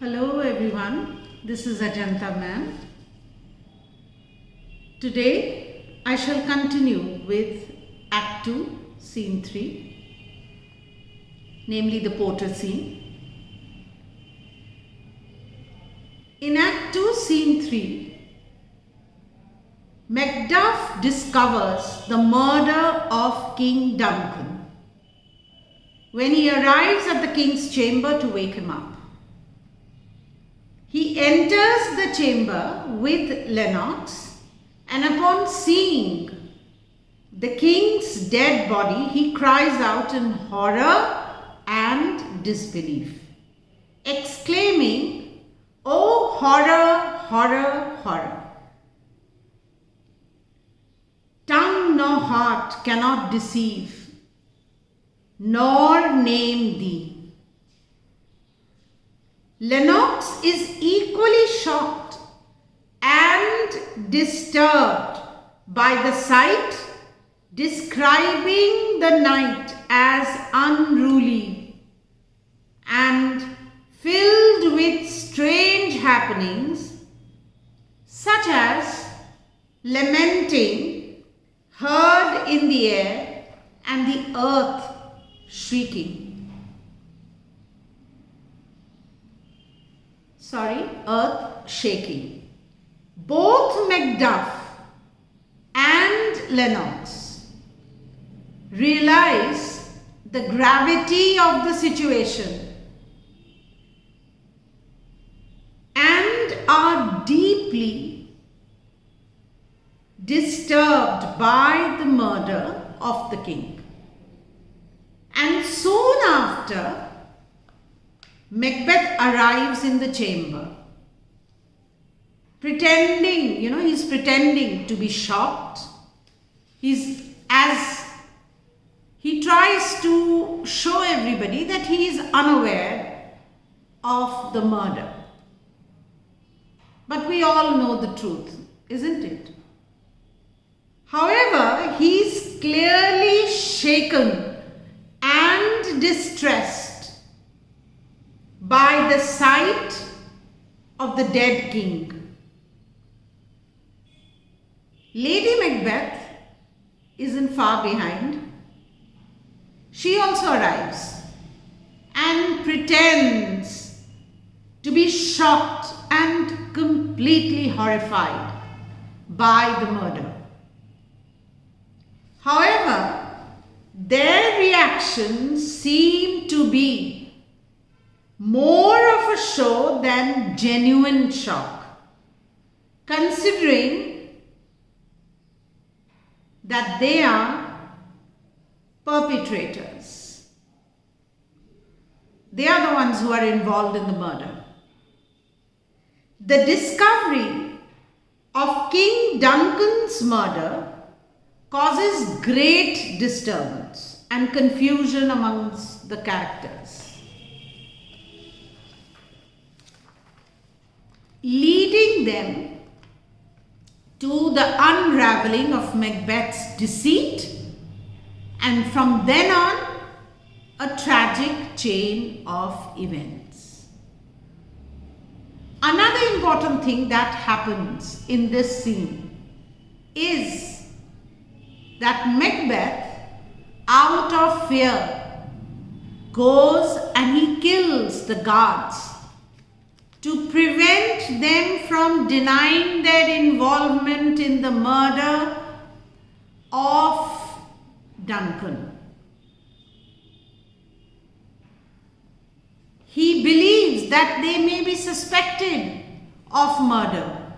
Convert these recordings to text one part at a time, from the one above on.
Hello everyone, this is Ajanta ma'am. Today I shall continue with Act 2, Scene 3, namely the porter scene. In Act 2, Scene 3, Macbeth discovers the murder of King Duncan when he arrives at the king's chamber to wake him up. He enters the chamber with Lennox, and upon seeing the king's dead body, he cries out in horror and disbelief, exclaiming, "Oh, horror, horror, horror! Tongue nor heart cannot deceive, nor name thee." Lennox is equally shocked and disturbed by the sight, describing the night as unruly and filled with strange happenings, such as lamenting heard in the air and the earth shrieking. Earth shaking. Both Macbeth and Lennox realize the gravity of the situation and are deeply disturbed by the murder of the king. And soon after, Macbeth arrives in the chamber, he's pretending to be shocked. He tries to show everybody that he is unaware of the murder. But we all know the truth, isn't it? However, he's clearly shaken and distressed by the sight of the dead king. Lady Macbeth isn't far behind. She also arrives and pretends to be shocked and completely horrified by the murder. However, their reactions seem to be more of a show than genuine shock, considering that they are perpetrators. They are the ones who are involved in the murder. The discovery of King Duncan's murder causes great disturbance and confusion amongst the characters, leading them to the unraveling of Macbeth's deceit, and from then on, a tragic chain of events. Another important thing that happens in this scene is that Macbeth, out of fear, goes and he kills the guards to prevent them from denying their involvement in the murder of Duncan. He believes that they may be suspected of murder,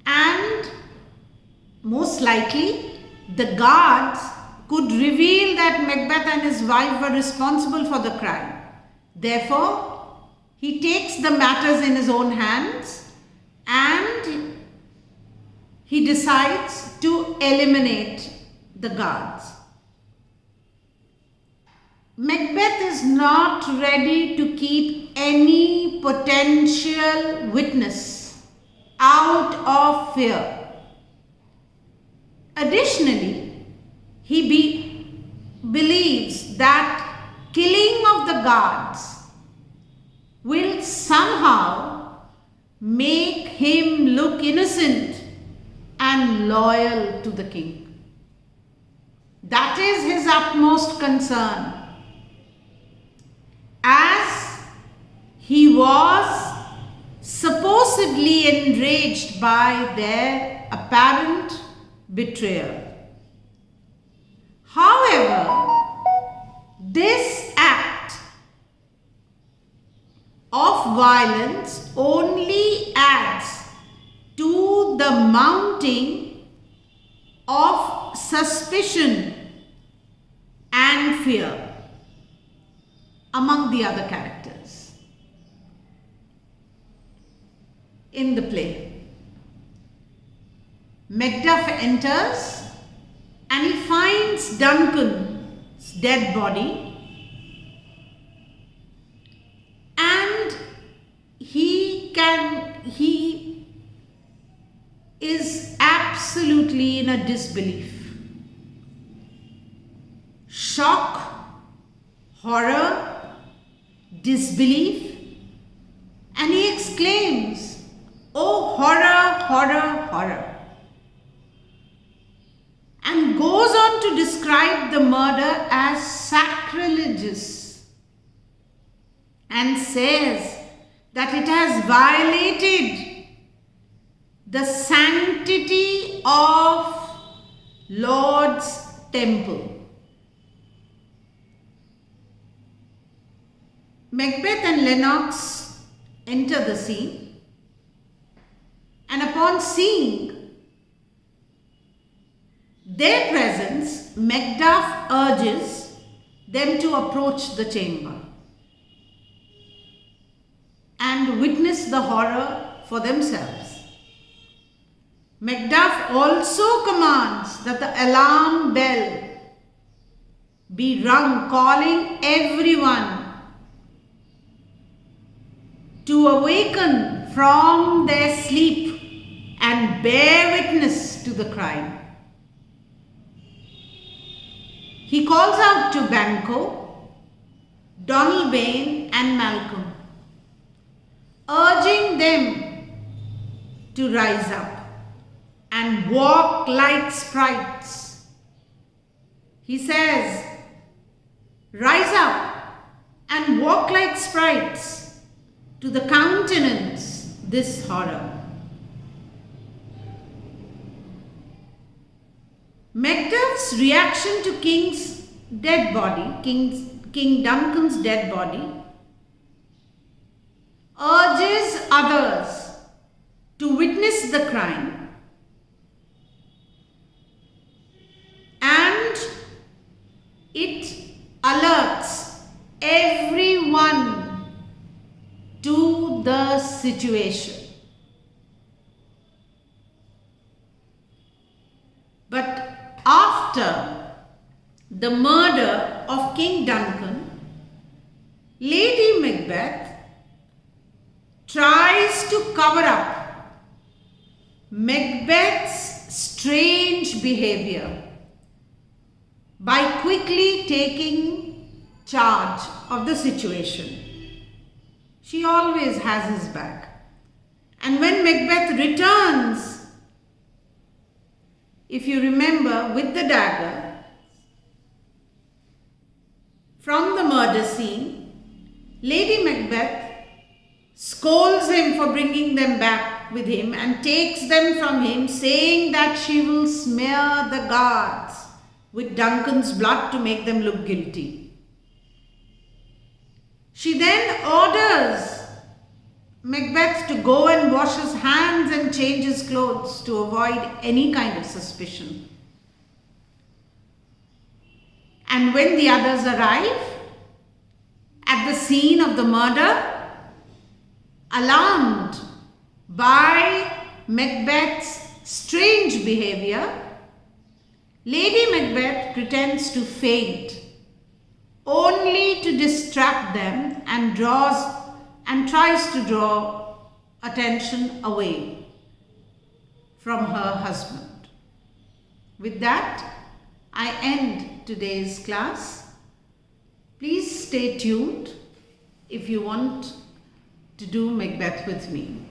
and most likely the guards could reveal that Macbeth and his wife were responsible for the crime. Therefore, he takes the matters in his own hands and he decides to eliminate the guards. Macbeth is not ready to keep any potential witness out of fear. Additionally, he believes that killing of the guards will somehow make him look innocent and loyal to the king. That is his utmost concern. As he was supposedly enraged by their apparent betrayal. However, this act of violence only adds to the mounting of suspicion and fear among the other characters in the play. Macbeth enters and he finds Duncan's dead body, and he is absolutely in a disbelief. Shock, horror, disbelief, and he exclaims, "Oh, horror, horror, horror," and goes on to describe the murder as sacrilegious and says that it has violated the sanctity of Lord's temple. Macbeth and Lennox enter the scene, and upon seeing their presence, Macduff urges them to approach the chamber and witness the horror for themselves. Macduff also commands that the alarm bell be rung, calling everyone to awaken from their sleep and bear witness to the crime. He calls out to Banquo, Donalbain and Malcolm, urging them to rise up and walk like sprites. He says, "Rise up and walk like sprites to the countenance this horror." Macduff's reaction to King's dead body, King Duncan's dead body, urges others to witness the crime, and it alerts everyone to the situation. But after the murder of King Duncan, Lady Macbeth tries to cover up Macbeth's strange behavior by quickly taking charge of the situation. She always has his back. And when Macbeth returns, if you remember, with the dagger from the murder scene, Lady Macbeth scolds him for bringing them back with him and takes them from him, saying that she will smear the guards with Duncan's blood to make them look guilty. She then orders Macbeth to go and wash his hands and change his clothes to avoid any kind of suspicion. And when the others arrive at the scene of the murder, alarmed by Macbeth's strange behavior, Lady Macbeth pretends to faint, only to distract them and tries to draw attention away from her husband. With that, I end today's class. Please stay tuned if you want to do Macbeth with me.